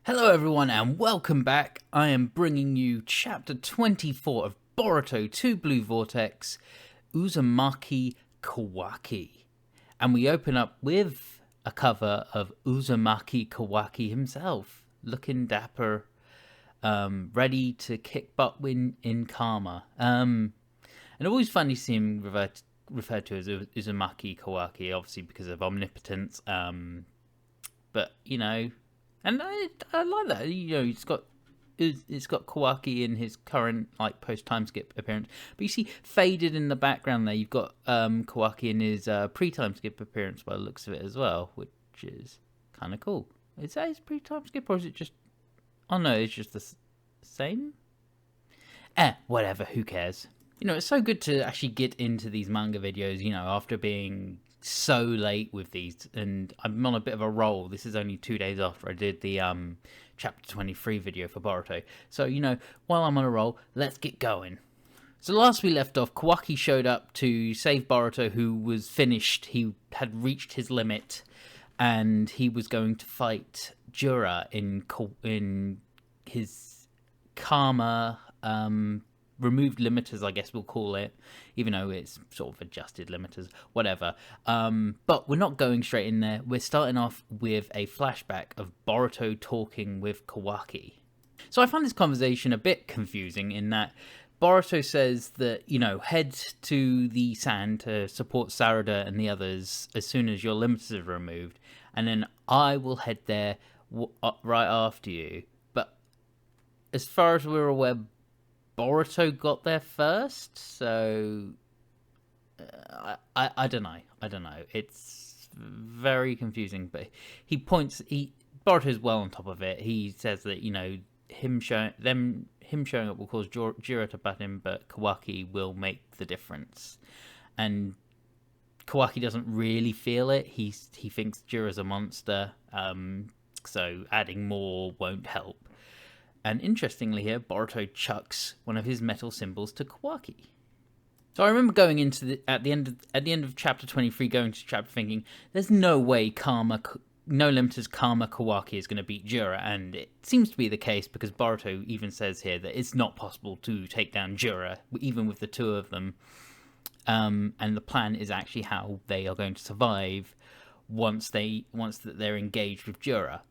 Hello everyone and welcome back. I am bringing you chapter 24 of Boruto 2 Blue Vortex, Uzumaki Kawaki. And we open up with a cover of Uzumaki Kawaki himself, looking dapper, ready to kick butt in Karma. And always fun to see him referred to as Uzumaki Kawaki, obviously because of omnipotence. But, you know... And I like that. You know, it's got Kawaki in his current post time skip appearance, but you see faded in the background there. You've got Kawaki in his pre time skip appearance by the looks of it as well, which is kind of cool. Is that his pre time skip or is it just? Oh no, it's just the same. Whatever. Who cares? You know, it's so good to actually get into these manga videos. You know, after being so late with these, and I'm on a bit of a roll. This is only 2 days after I did the chapter 23 video for Boruto, so you know, while I'm on a roll, let's get going. So last we left off, Kawaki showed up to save Boruto, who was finished. He had reached his limit and he was going to fight Jura in his karma removed limiters, I guess we'll call it, even though it's sort of adjusted limiters, whatever. But we're not going straight in there. We're starting off with a flashback of Boruto talking with Kawaki. So I find this conversation a bit confusing in that Boruto says that, you know, head to the sand to support Sarada and the others as soon as your limiters are removed, and then I will head there right after you. But as far as we're aware, Boruto got there first, so I don't know. It's very confusing, but Boruto's well on top of it. He says that, you know, him showing up will cause Jura to butt him, but Kawaki will make the difference. And Kawaki doesn't really feel it. He thinks Jura's a monster, so adding more won't help. And interestingly here, Boruto chucks one of his metal symbols to Kawaki. So I remember going into at the end of chapter 23, going to chapter thinking, there's no way No Limiter's Karma Kawaki is going to beat Jura, and it seems to be the case because Boruto even says here that it's not possible to take down Jura, even with the two of them. And the plan is actually how they are going to survive once they're engaged with Jura.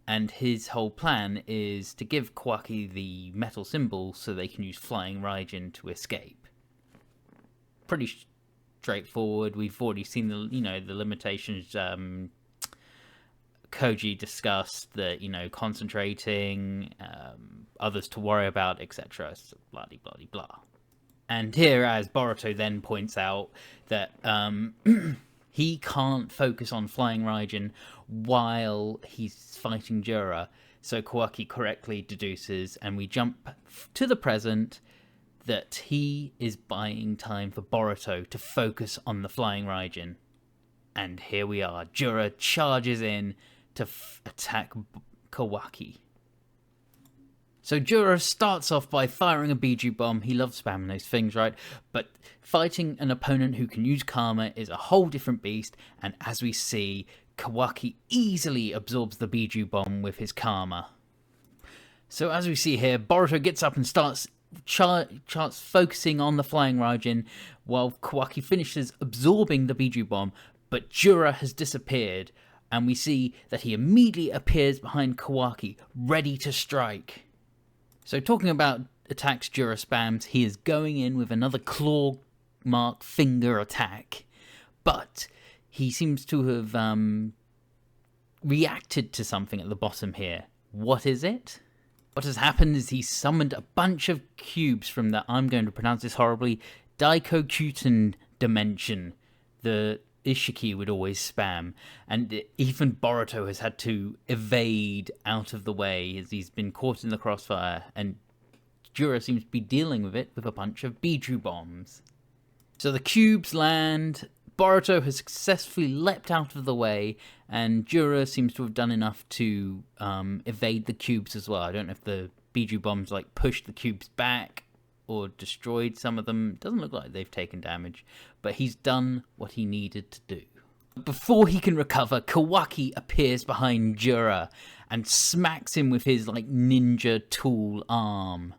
And his whole plan is to give Kawaki the metal symbol so they can use Flying Raijin to escape. Pretty straightforward. We've already seen the limitations. Koji discussed that, you know, concentrating, others to worry about, etc. So blah blah blah. And here, as Boruto then points out that he can't focus on Flying Raijin while he's fighting Jura, so Kawaki correctly deduces, and we jump to the present, that he is buying time for Boruto to focus on the Flying Raijin. And here we are. Jura charges in to attack Kawaki. So Jura starts off by firing a Biju bomb. He loves spamming those things, right? But fighting an opponent who can use Karma is a whole different beast. And as we see, Kawaki easily absorbs the Biju bomb with his Karma. So as we see here, Boruto gets up and starts focusing on the Flying Raijin while Kawaki finishes absorbing the Biju bomb. But Jura has disappeared, and we see that he immediately appears behind Kawaki, ready to strike. So talking about attacks Jura spams, he is going in with another claw mark finger attack. But he seems to have reacted to something at the bottom here. What is it? What has happened is he summoned a bunch of cubes from the, I'm going to pronounce this horribly, Daikokuten dimension. The Ishiki would always spam, and even Boruto has had to evade out of the way as he's been caught in the crossfire, and Jura seems to be dealing with it with a bunch of Biju bombs. So the cubes land, Boruto has successfully leapt out of the way, and Jura seems to have done enough to evade the cubes as well. I don't know if the Biju bombs pushed the cubes back or destroyed some of them. Doesn't look like they've taken damage, but he's done what he needed to do. Before he can recover, Kawaki appears behind Jura and smacks him with his ninja tool arm.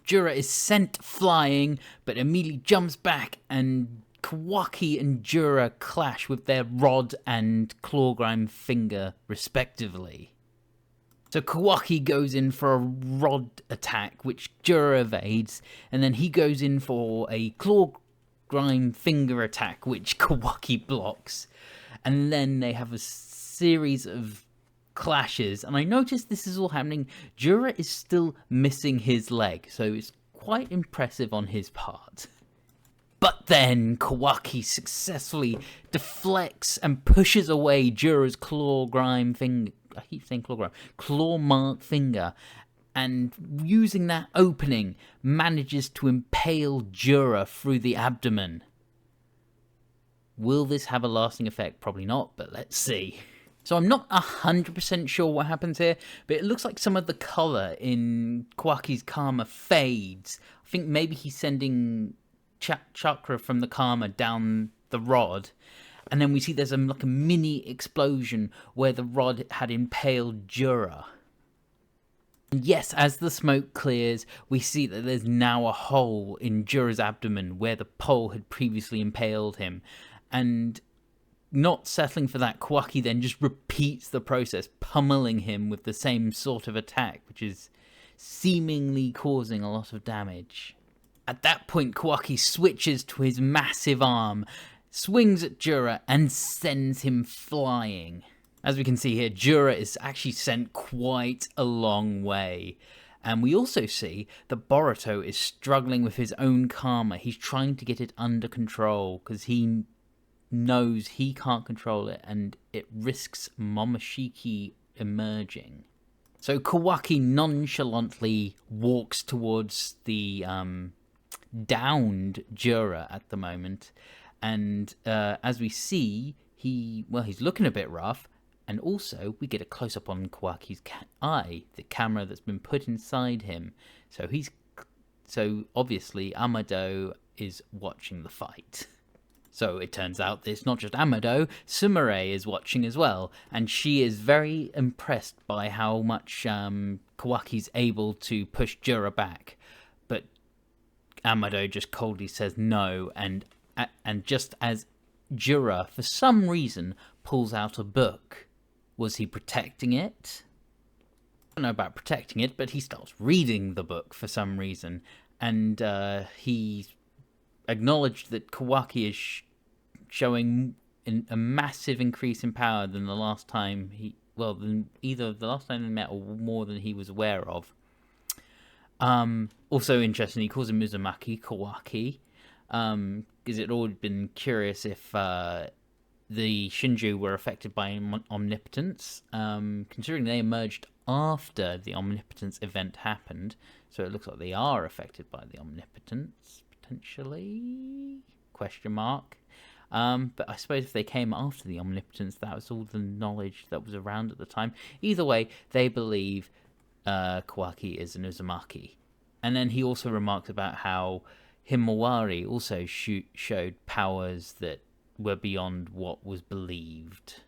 Jura is sent flying, but immediately jumps back, and Kawaki and Jura clash with their rod and claw-grime finger, respectively. So Kawaki goes in for a rod attack, which Jura evades, and then he goes in for a claw-grime finger attack, which Kawaki blocks. And then they have a series of clashes, and I noticed this is all happening. Jura is still missing his leg, so it's quite impressive on his part. But then Kawaki successfully deflects and pushes away Jura's claw-grime finger. I keep saying claw-grime. Claw-mark finger. And using that opening, manages to impale Jura through the abdomen. Will this have a lasting effect? Probably not, but let's see. So I'm not 100% sure what happens here, but it looks like some of the colour in Kawaki's karma fades. I think maybe he's sending chakra from the karma down the rod, and then we see there's a mini explosion where the rod had impaled Jura. And yes, as the smoke clears, we see that there's now a hole in Jura's abdomen where the pole had previously impaled him, and not settling for that, Kawaki then just repeats the process, pummeling him with the same sort of attack, which is seemingly causing a lot of damage. At that point, Kawaki switches to his massive arm, swings at Jura, and sends him flying. As we can see here, Jura is actually sent quite a long way. And we also see that Boruto is struggling with his own karma. He's trying to get it under control because he knows he can't control it and it risks Momoshiki emerging. So Kawaki nonchalantly walks towards the downed Jura at the moment, and as we see, he's looking a bit rough, and also we get a close-up on Kawaki's eye, the camera that's been put inside him. So obviously Amado is watching the fight. So it turns out that it's not just Amado, Sumire is watching as well, and she is very impressed by how much Kawaki's able to push Jura back. But Amado just coldly says no, and just as Jura, for some reason, pulls out a book. Was he protecting it? I don't know about protecting it, but he starts reading the book for some reason, and he acknowledged that Kawaki is showing a massive increase in power than the last time either the last time they met or more than he was aware of. Also interesting, he calls him Uzumaki Kawaki, because it all been curious if the Shinju were affected by omnipotence, considering they emerged after the omnipotence event happened, so it looks like they are affected by the omnipotence, potentially, question mark. But I suppose if they came after the omnipotence, that was all the knowledge that was around at the time. Either way, they believe Kawaki is an Uzumaki. And then he also remarks about how Himawari also showed powers that were beyond what was believed.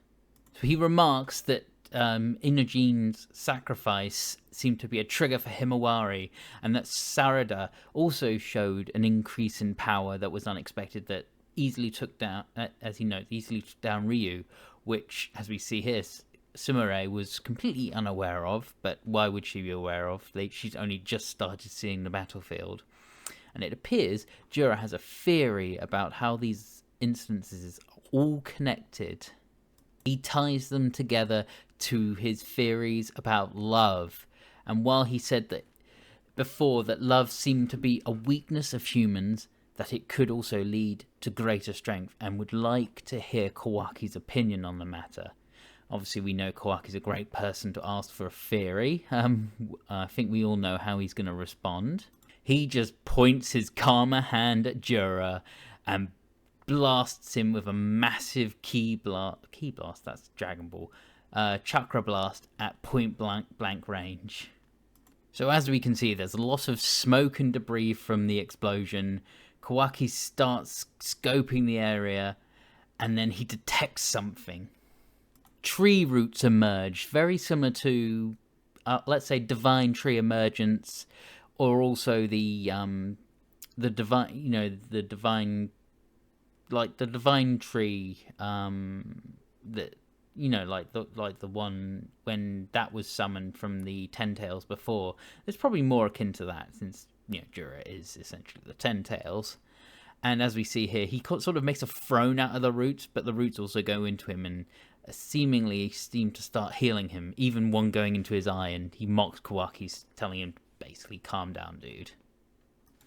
So he remarks that Inogene's sacrifice seemed to be a trigger for Himawari, and that Sarada also showed an increase in power that was unexpected, that easily took down, as he notes, easily took down Ryu, which, as we see here, Sumire was completely unaware of, but why would she be aware of? She's only just started seeing the battlefield. And it appears Jura has a theory about how these instances are all connected. He ties them together to his theories about love. And while he said that before that love seemed to be a weakness of humans, that it could also lead to greater strength, and would like to hear Kawaki's opinion on the matter. Obviously, we know Kawaki's a great person to ask for a theory. I think we all know how he's going to respond. He just points his karma hand at Jura and blasts him with a massive ki blast, that's Dragon Ball, chakra blast at point blank range. So as we can see, there's a lot of smoke and debris from the explosion. Kawaki starts scoping the area, and then he detects something. Tree roots emerge, very similar to, let's say, divine tree emergence, or also the divine, the divine, like the divine tree, that like the one when that was summoned from the Ten Tails before. It's probably more akin to that, since Jura is essentially the Ten Tails. And as we see here, he sort of makes a throne out of the roots, but the roots also go into him and seemingly seem to start healing him, even one going into his eye, and he mocks Kawaki, telling him basically, calm down, dude.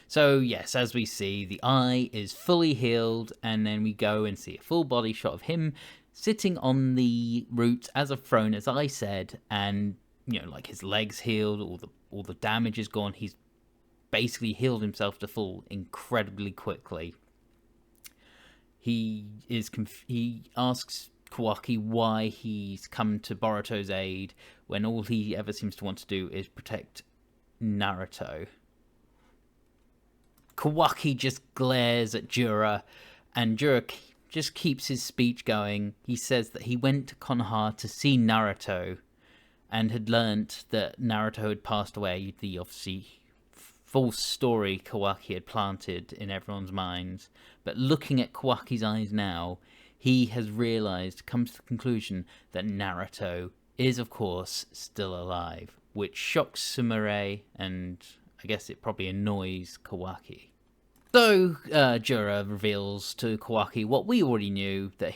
So yes, as we see, the eye is fully healed, and then we go and see a full body shot of him sitting on the roots as a throne, as I said, and like his legs healed, all the damage is gone. He's basically healed himself to full incredibly quickly. He asks Kawaki why he's come to Boruto's aid when all he ever seems to want to do is protect Naruto. Kawaki just glares at Jura, and Jura just keeps his speech going. He says that he went to Konoha to see Naruto and had learnt that Naruto had passed away, the obviously false story Kawaki had planted in everyone's minds. But looking at Kawaki's eyes now, he has realized, comes to the conclusion that Naruto is, of course, still alive, which shocks Sumire, and I guess it probably annoys Kawaki. So Jura reveals to Kawaki what we already knew, that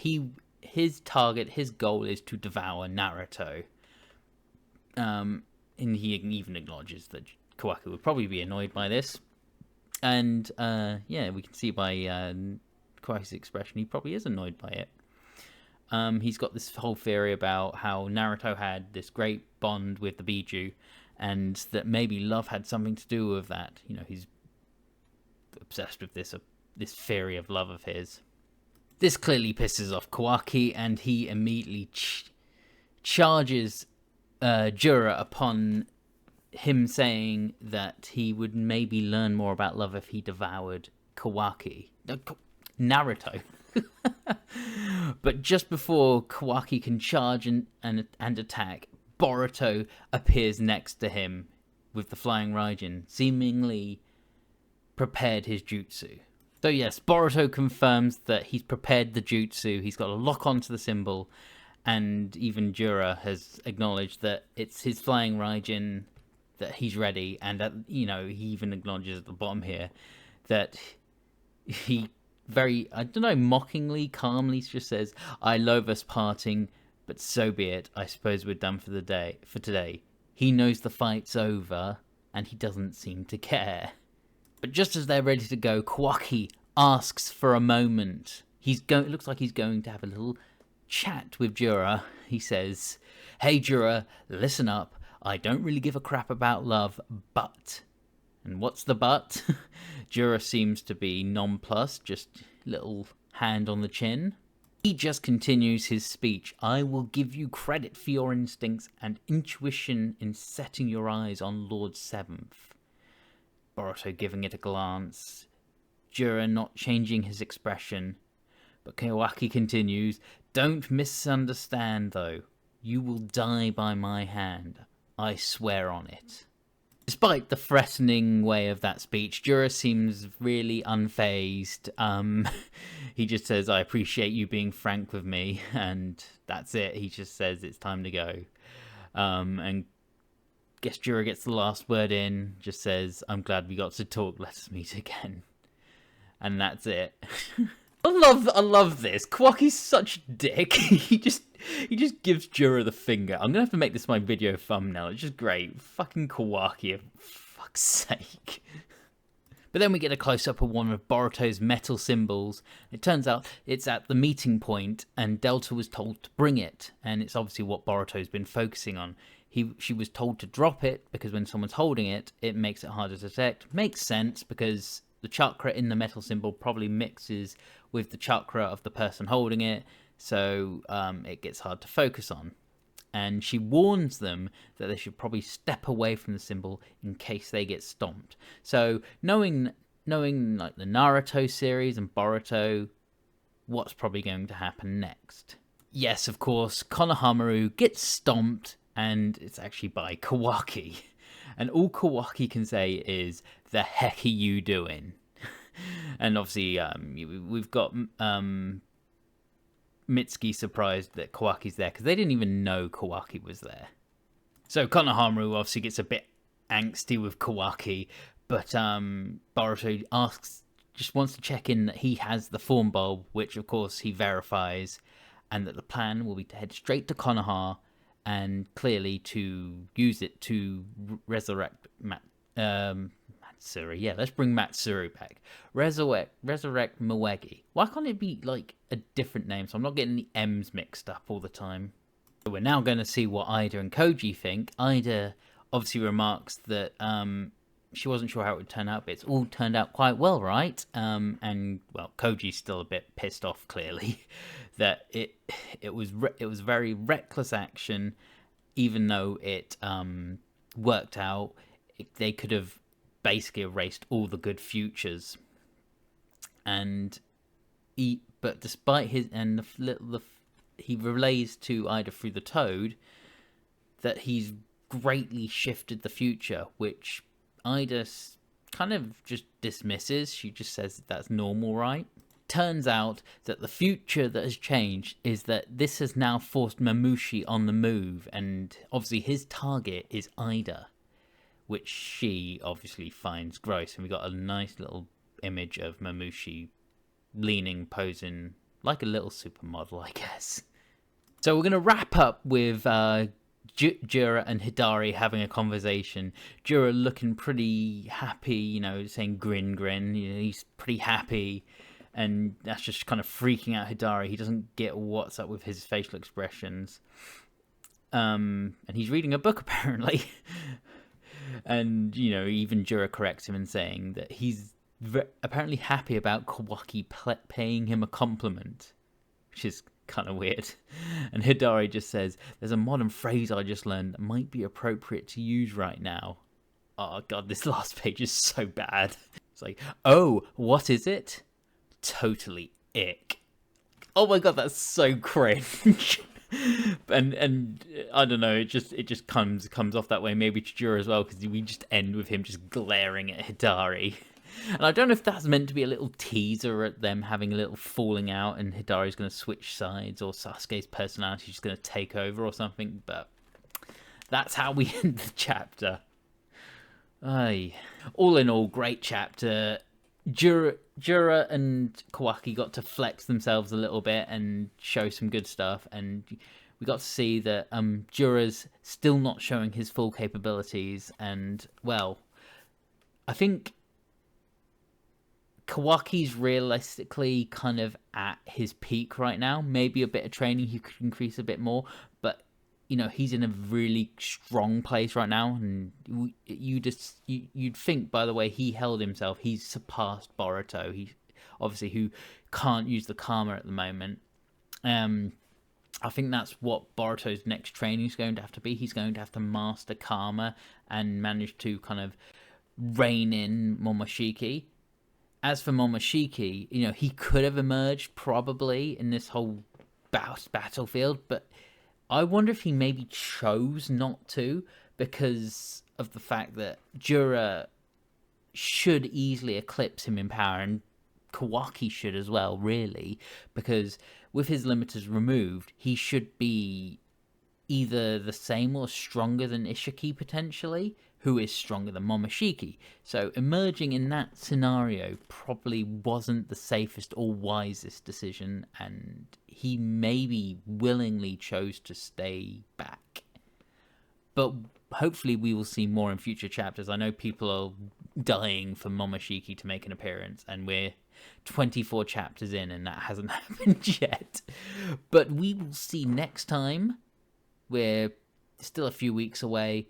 his target, his goal is to devour Naruto. And he even acknowledges that Kawaki would probably be annoyed by this. And we can see by Kawaki's expression, he probably is annoyed by it. He's got this whole theory about how Naruto had this great bond with the Biju, and that maybe love had something to do with that. He's obsessed with this theory of love of his. This clearly pisses off Kawaki, and he immediately charges Jura upon him saying that he would maybe learn more about love if he devoured Naruto. But just before Kawaki can charge and attack, Boruto appears next to him with the flying Raijin, seemingly prepared his jutsu. So yes, Boruto confirms that he's prepared the jutsu. He's got a lock onto the symbol, and even Jura has acknowledged that it's his flying Raijin, that he's ready, and that, he even acknowledges at the bottom here that he very, mockingly, calmly just says, "I loathe us parting, but so be it. I suppose we're done for today." He knows the fight's over, and he doesn't seem to care. But just as they're ready to go, Kawaki asks for a moment. It looks like he's going to have a little chat with Jura. He says, "Hey Jura, listen up. I don't really give a crap about love, but..." And what's the but? Jura seems to be nonplussed, just little hand on the chin. He just continues his speech. "I will give you credit for your instincts and intuition in setting your eyes on Lord Seventh." Boruto giving it a glance. Jura not changing his expression. But Kawaki continues, "Don't misunderstand though. You will die by my hand. I swear on it." Despite the threatening way of that speech, Jura seems really unfazed. He just says, "I appreciate you being frank with me," and that's it. He just says it's time to go. And guess Jura gets the last word in, just says, "I'm glad we got to talk, let us meet again." And that's it. I love this. Kawaki's such a dick. He just gives Jura the finger. I'm gonna have to make this my video thumbnail. It's just great. Fucking Kawaki, for fuck's sake. But then we get a close-up of one of Boruto's metal symbols. It turns out it's at the meeting point, and Delta was told to bring it. And it's obviously what Boruto's been focusing on. She was told to drop it, because when someone's holding it, it makes it harder to detect. Makes sense, because the chakra in the metal symbol probably mixes with the chakra of the person holding it, so it gets hard to focus on. And she warns them that they should probably step away from the symbol in case they get stomped. So knowing like the Naruto series and Boruto, what's probably going to happen next. Yes, of course, Konohamaru gets stomped, and it's actually by Kawaki. And all Kawaki can say is, "The heck are you doing?" And obviously, we've got Mitsuki surprised that Kawaki's there, because they didn't even know Kawaki was there. So Konohamaru obviously gets a bit angsty with Kawaki, but Boruto just wants to check in that he has the form bulb, which of course he verifies, and that the plan will be to head straight to Konoha and clearly to use it to resurrect Matsuri. Yeah, let's bring Matsuri back. Resurrect Moegi. Why can't it be like a different name so I'm not getting the M's mixed up all the time? So we're now going to see what Ida and Koji think. Ida obviously remarks that she wasn't sure how it would turn out, but it's all turned out quite well, right? And well, Koji's still a bit pissed off, clearly, that it was very reckless action, even though it worked out. They could have basically erased all the good futures, but despite his he relays to Ida through the Toad that he's greatly shifted the future, which Ida kind of just dismisses. She just says that's normal, right? Turns out that the future that has changed is that this has now forced Mamushi on the move, and obviously his target is Ida, which she obviously finds gross. And we got a nice little image of Mamushi leaning, posing like a little supermodel, I guess. So we're going to wrap up with Jura and Hidari having a conversation. Jura looking pretty happy, saying grin, grin. He's pretty happy. And that's just kind of freaking out Hidari. He doesn't get what's up with his facial expressions. And he's reading a book, apparently. And, even Jura corrects him in saying that he's apparently happy about Kawaki paying him a compliment, which is kind of weird. And Hidari just says, "There's a modern phrase I just learned that might be appropriate to use right now." Oh god, this last page is so bad. It's like, "Oh, what is it? Totally ick." Oh my god, that's so cringe. and I don't know, it just comes off that way, maybe to Jura as well, because we just end with him just glaring at Hidari. And I don't know if that's meant to be a little teaser at them having a little falling out and Hidari's going to switch sides, or Sasuke's personality is going to take over or something, but that's how we end the chapter. Aye. All in all, great chapter. Jura and Kawaki got to flex themselves a little bit and show some good stuff, and we got to see that Jura's still not showing his full capabilities, and well, I think Kawaki's realistically kind of at his peak right now. Maybe a bit of training he could increase a bit more, but he's in a really strong place right now, and you'd think by the way he held himself, he's surpassed Boruto. He obviously, who can't use the karma at the moment. I think that's what Boruto's next training is going to have to be. He's going to have to master karma and manage to kind of rein in Momoshiki. As for Momoshiki, he could have emerged probably in this whole battlefield, but I wonder if he maybe chose not to, because of the fact that Jura should easily eclipse him in power, and Kawaki should as well, really, because with his limiters removed, he should be either the same or stronger than Ishiki potentially, who is stronger than Momoshiki. So emerging in that scenario probably wasn't the safest or wisest decision, and he maybe willingly chose to stay back. But hopefully we will see more in future chapters. I know people are dying for Momoshiki to make an appearance, and we're 24 chapters in and that hasn't happened yet. But we will see next time. We're still a few weeks away.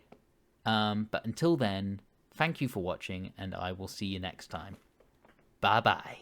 But until then, thank you for watching, and I will see you next time. Bye-bye.